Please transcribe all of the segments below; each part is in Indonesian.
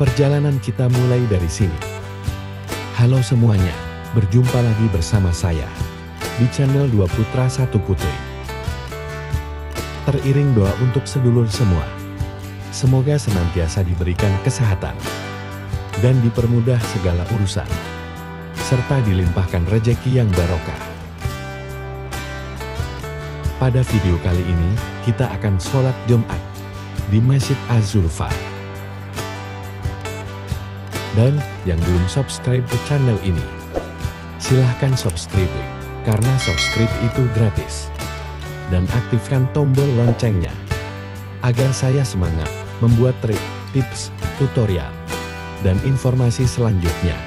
perjalanan kita mulai dari sini. Halo semuanya, berjumpa lagi bersama saya di channel Dua Putra Satu Putri. Teriring doa untuk sedulur semua. Semoga senantiasa diberikan kesehatan dan dipermudah segala urusan, serta dilimpahkan rejeki yang barokah. Pada video kali ini, kita akan sholat Jumat di Masjid Az-Zulfa. Dan yang belum subscribe ke channel ini, silahkan subscribe, karena subscribe itu gratis. Dan aktifkan tombol loncengnya, agar saya semangat membuat trik, tips, tutorial, dan informasi selanjutnya.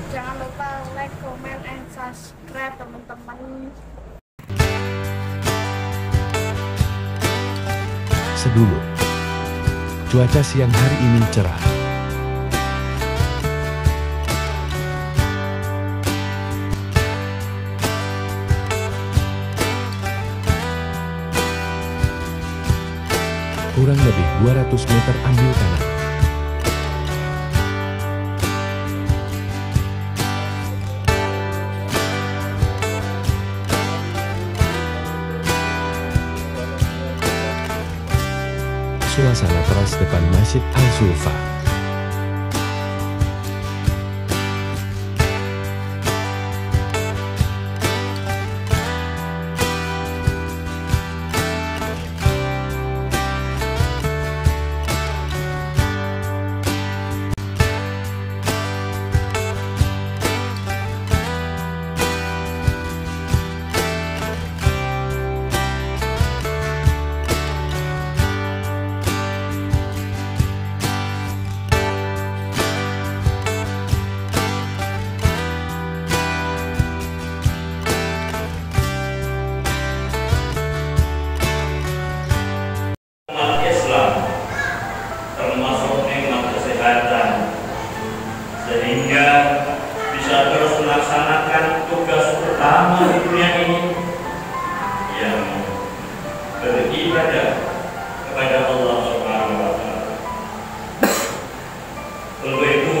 Jangan lupa like, comment, and subscribe teman-teman. Sedulur, cuaca siang hari ini cerah. Kurang lebih 200 meter ambil kanan. Suasana teras depan Masjid Az-Zulfa. Termasuk nikmat kesehatan, sehingga bisa terus melaksanakan tugas utama di dunia ini, yang beribadah kepada Allah Subhanahu wa Ta'ala. Untuk itu,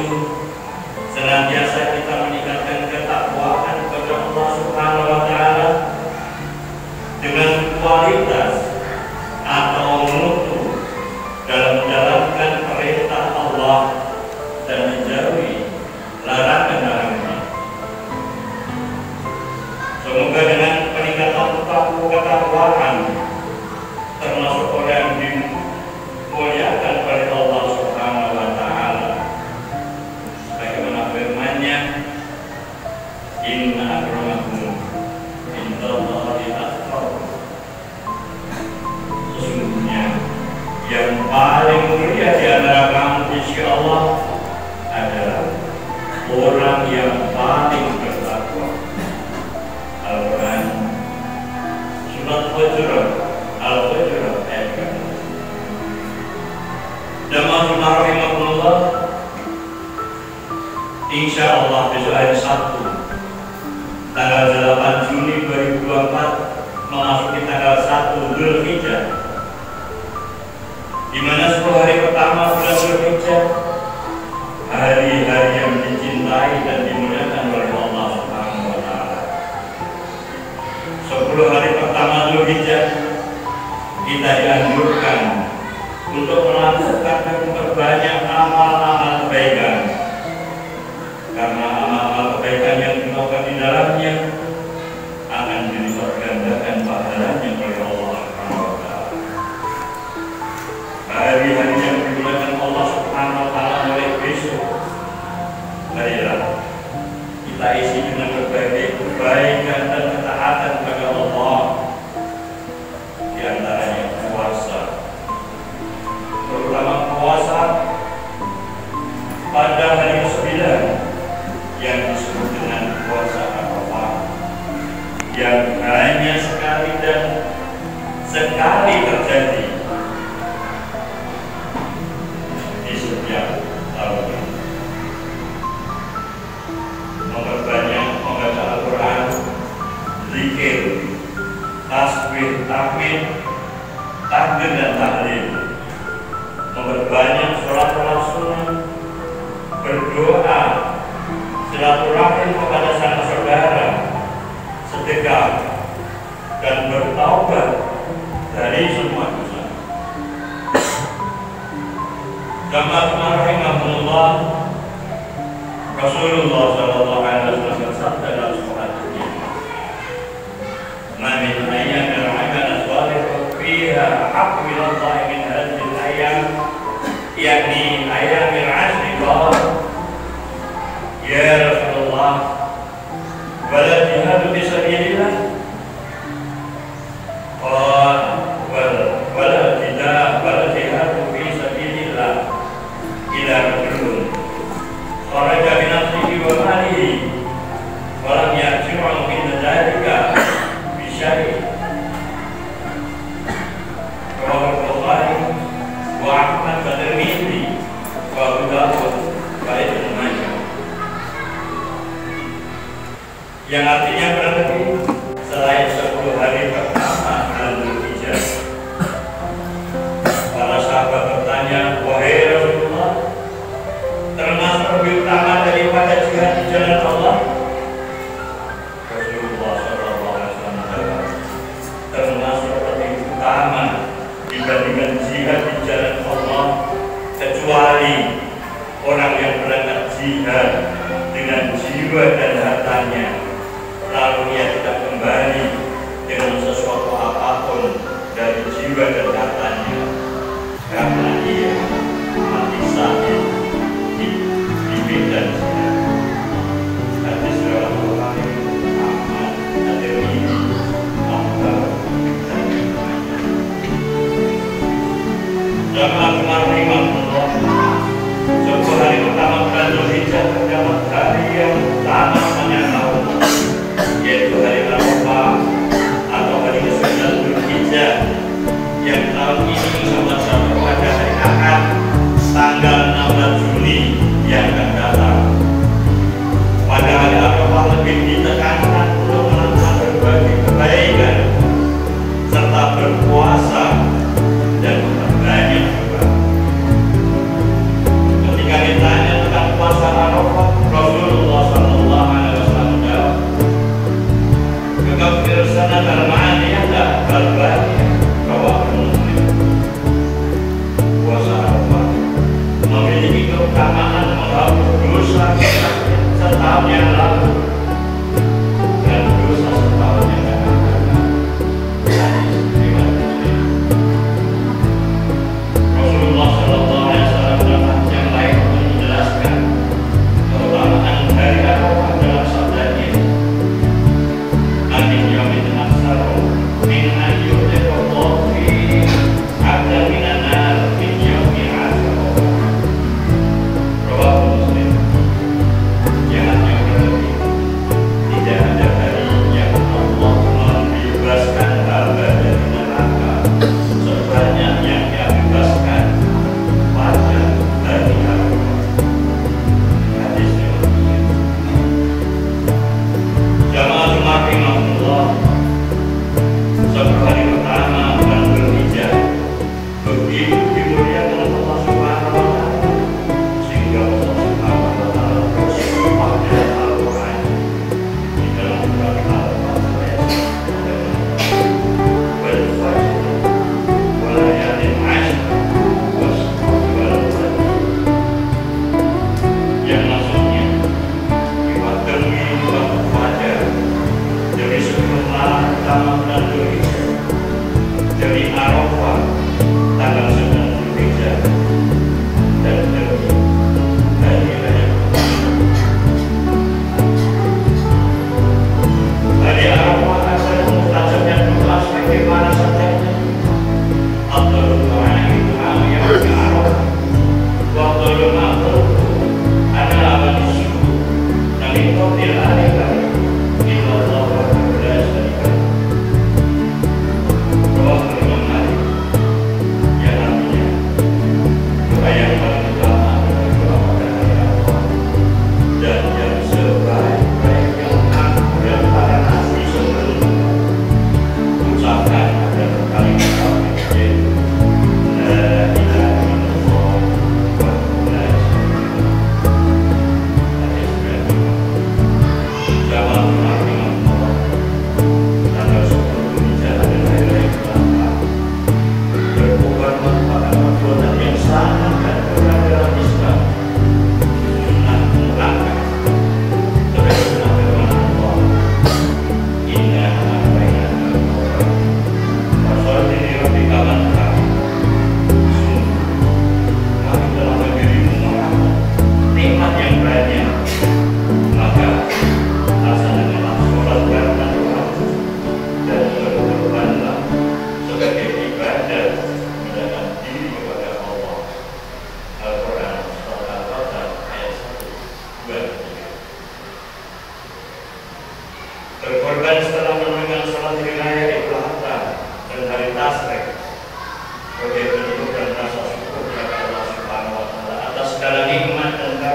senantiasa kita meningkatkan ketakwaan kepada Allah Subhanahu wa Ta'ala dengan kualitas atau mutu dalam menjalankan perintah Allah dan menjauhi larangan-larangannya. Semoga dengan peningkatan ketakwaan termasuk orang yang dimuliakan oleh Allah Subhanahu wa Ta'ala, bagaimana firman-Nya, inna akramakum indallahi atqakum. Sesungguhnya yang paling mulia di antara kamu di sisi Allah adalah orang yang paling bertakwa. Al-Quran surat Hujurat Al-Hujurat ayat 6. Jamaah rahimahullah, insya Allah besok hari Sabtu tanggal 8 Juni 2024 memasuki tanggal 1 Dzulhijjah, di mana 10 hari pertama bulan Dzulhijjah, hari-hari yang dicintai dan dimuliakan oleh Allah Subhanahu wa Ta'ala. 10 hari pertama Dzulhijjah kita dianjurkan untuk melakukan dan memperbanyak amal-amal kebaikan, karena amal-amal kebaikan yang dilakukan di dalamnya akan dilipat gandakan pahalanya oleh Allah Subhanahu wa Ta'ala. Hari-hari yang dimuliakan Allah Subhanahu wa Ta'ala mulai besok, marilah kita isi dengan berbagai kebaikan dan ketaatan kepada Allah, di antaranya puasa, terutama puasa pada hari ke-9 yang disebut dengan puasa Arafah. memperbanyak sholat sunnah, berdoa, silaturahim kepada sanak saudara, sedekah, dan bertaubat dari semua dosa. Jamaah rahimahullah, Rasulullah sallallahu alaihi wasallam bersabda dalam sebuah hadis, "Man min ayyamin al-amal salih fiha haqqu ila Allah min hadhihi al-ayyam, yakni ayyamil 'ashr." Ya Rasulullah, wala jihadu fi sabilillah? Wala jihadu fi sabilillah ila rajulun kharaja bi nafsihi wa malihi wa lam yarji'u min dzalika bi syai'in. Rawahu Bukhari wa Ahmad wa Tirmidzi wa Abu Dawud wa Ibnu Majah. Yang artinya berarti selain 10 hari pertama bulan Dzulhijjah, para sahabat bertanya, "Wahai Rasulullah, termasuk lebih utama daripada jihad di jalan Allah?" Rasulullah SAW menjawab, "Termasuk lebih utama dibandingkan jihad di jalan Allah, kecuali orang yang berangkat jihad dengan jiwa dan hartanya, lalu ia tidak kembali dengan sesuatu apapun dari jiwa dan hartanya, karena ia mati syahid di medan jihad." Hadis riwayat Bukhari, Ahmad, At-Tirmidzi, Abu Dawud, dan Ibnu Majah. Jamaah rahimahullah, 10 hari pertama bulan Dzulhijjah terdapat hari yang sama menyatakan, yaitu hari Arafah atau hari ke-9 Dzulhijjah, yang tahun ini sama-sama pada hari Ahad tanggal 16 Juni yang akan datang. Pada hari Arafah lebih ditekankan untuk melakukan berbagai kebaikan serta berpuasa dan memperbanyak ibadah. Ketika ditanya tentang puasa Arafah, Rasulullah sallallahu alaihi wasallam menjawab, "Kekafir sana al-ma'aniyata bal-baniyah." Rawahu Muslim. Puasa Arafah memiliki keutamaan menghapus dosa setahun yang lalu dan dosa setahun yang akan datang. Hadis riwayat Muslim. Rasulullah sallallahu alaihi wasallam dalam hadis yang lain menjelaskan keutamaan hari Arafah dalam sabdanya, "Amin yaumin aksaru min ayyuhillah fi abdan minan nar min yaumi Arafah." Rawahu Muslim. Yang berarti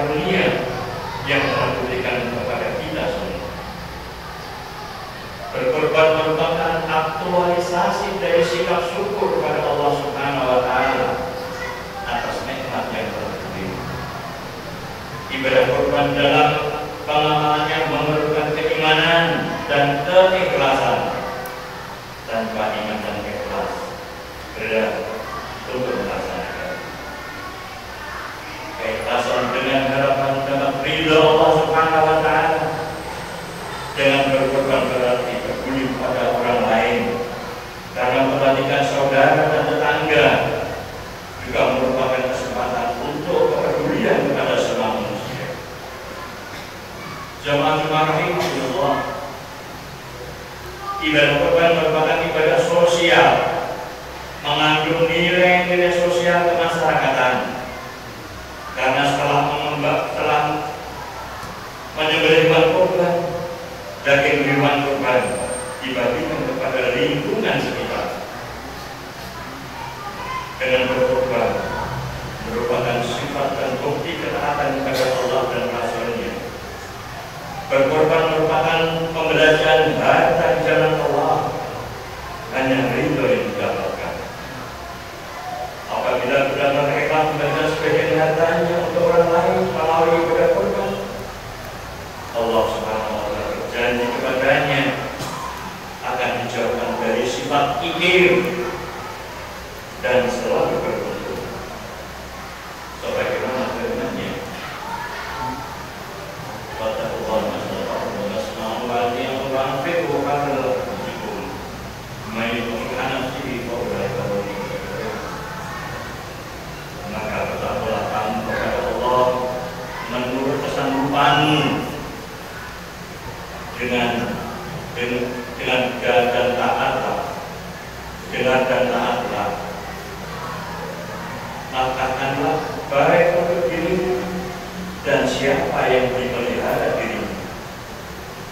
karunia yang telah diberikan kepada kita semua. Berkorban merupakan aktualisasi dari sikap syukur kepada Allah Subhanahu wa Ta'ala atas nikmat yang telah diberi. Ibadah korban dalam pengamalannya memerlukan keimanan dan keikhlasan. Tanpa iman dan ikhlas berat untuk melaksanakan. Keikhlasan dengan harapan dapat ridha Allah Subhanahu wa Ta'ala. Dengan berkorban berarti peduli pada orang lain, karena memperhatikan saudara dan tetangga juga merupakan kesempatan untuk kepedulian kepada semua manusia. Jemaah rahimahullah, ibadah korban merupakan ibadah sosial, mengandung nilai-nilai sosial kemasyarakatan. Karena setelah menyembelih hewan korban, daging hewan korban dibagikan kepada lingkungan sekitar. Dengan berkorban merupakan sifat dan bukti ketaatan kepada Allah dan Rasul-Nya. Berkorban merupakan pembelajaran harta di jalan Allah, hanya ridho yang didapatkan. Apabila benar-benar ikhlas memberikan sebagian hartanya untuk orang lain melalui ibadah korban, Allah Subhanahu wa Ta'ala berjanji kepadanya akan dijauhkan dari sifat kikir dan selalu beruntung. Sebagaimana firman-Nya, wattaqullaha mastata'tum wa tasma'u wa ati'u wa anfiqu qadra rizqikum man yuqina nafsihi fa ulaika humul muflihun. Maka bertakwalah kamu kepada Allah menurut kesanggupanmu, dengan dan taatlah. Nafkahkanlah baik untuk dirimu dan siapa yang memelihara dirimu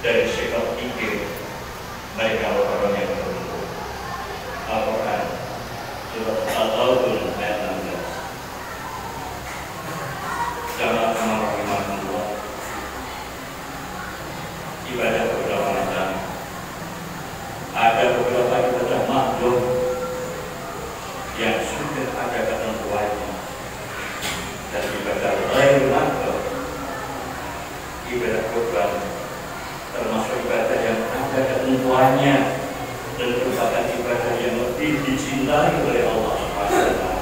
dari sifat kikir, mereka orang yang beruntung. Al-Quran surat Al-Taubun ayat 16. Jamaah rahimahullah, ibadah beberapa macam. Ada beberapa ibadah makhluk yang sudah ada ketentuannya, dan ibadah lain makhluk, ibadah korban termasuk ibadah yang ada ketentuannya dan merupakan ibadah yang lebih dicintai oleh Allah Subhanahu wa Ta'ala.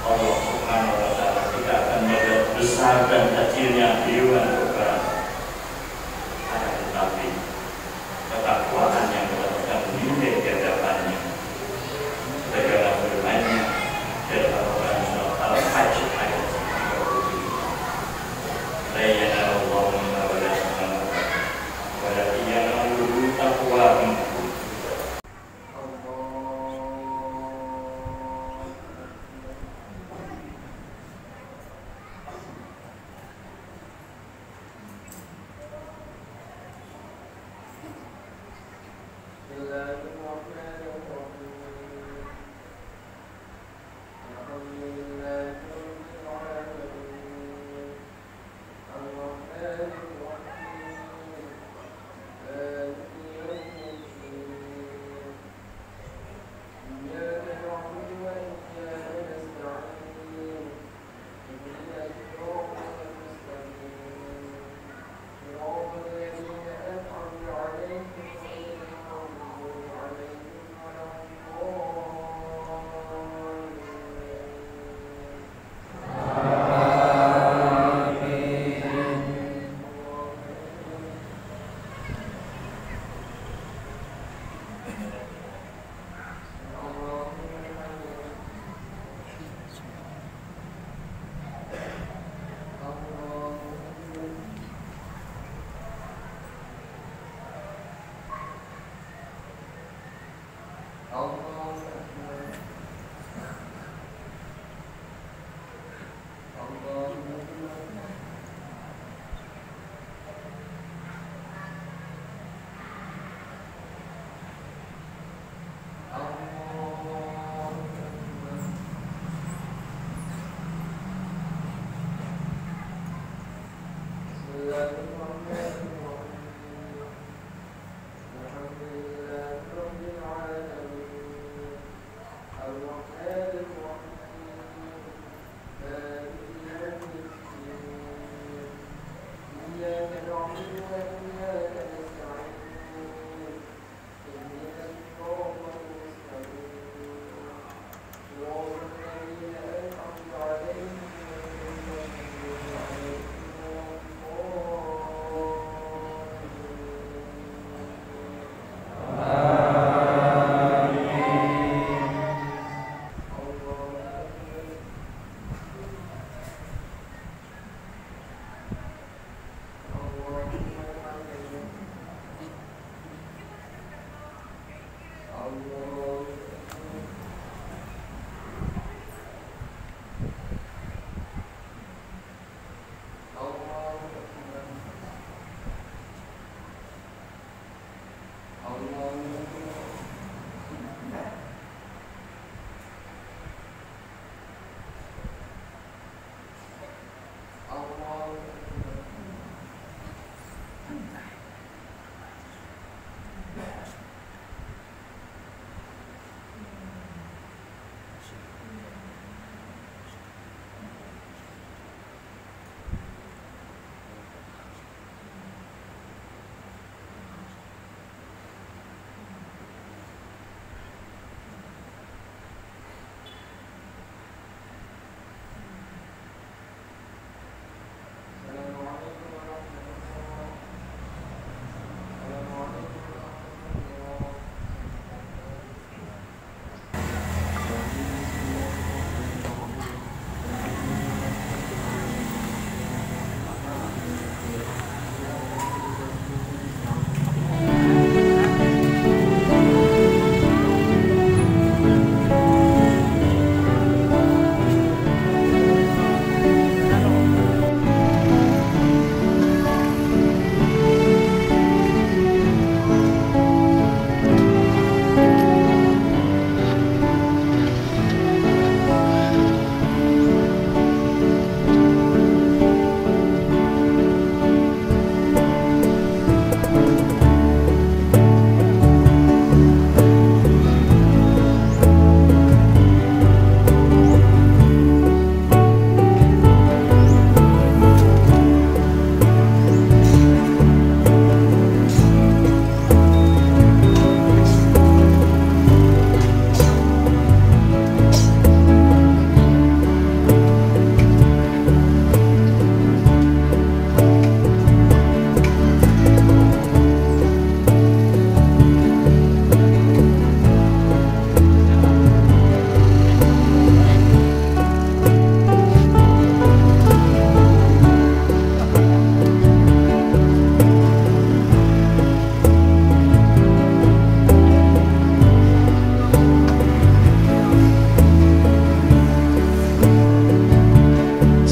Allah Subhanahu wa Ta'ala tidak akan melihat besar dan kecilnya hewan korban, akan tetapi ketakwaan yang mendapatkan nilai di hadapannya. Sebagaimana firman-Nya dalam Al-Quran surat Al-Hajj ayat 37. La yanalullahu minna wa la yanaluhu walakin yanaluhu taqwa minkum.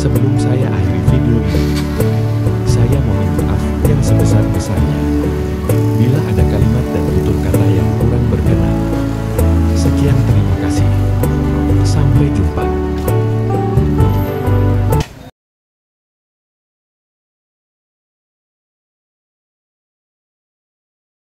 Sebelum saya akhiri video ini, saya mohon maaf yang sebesar-besarnya bila ada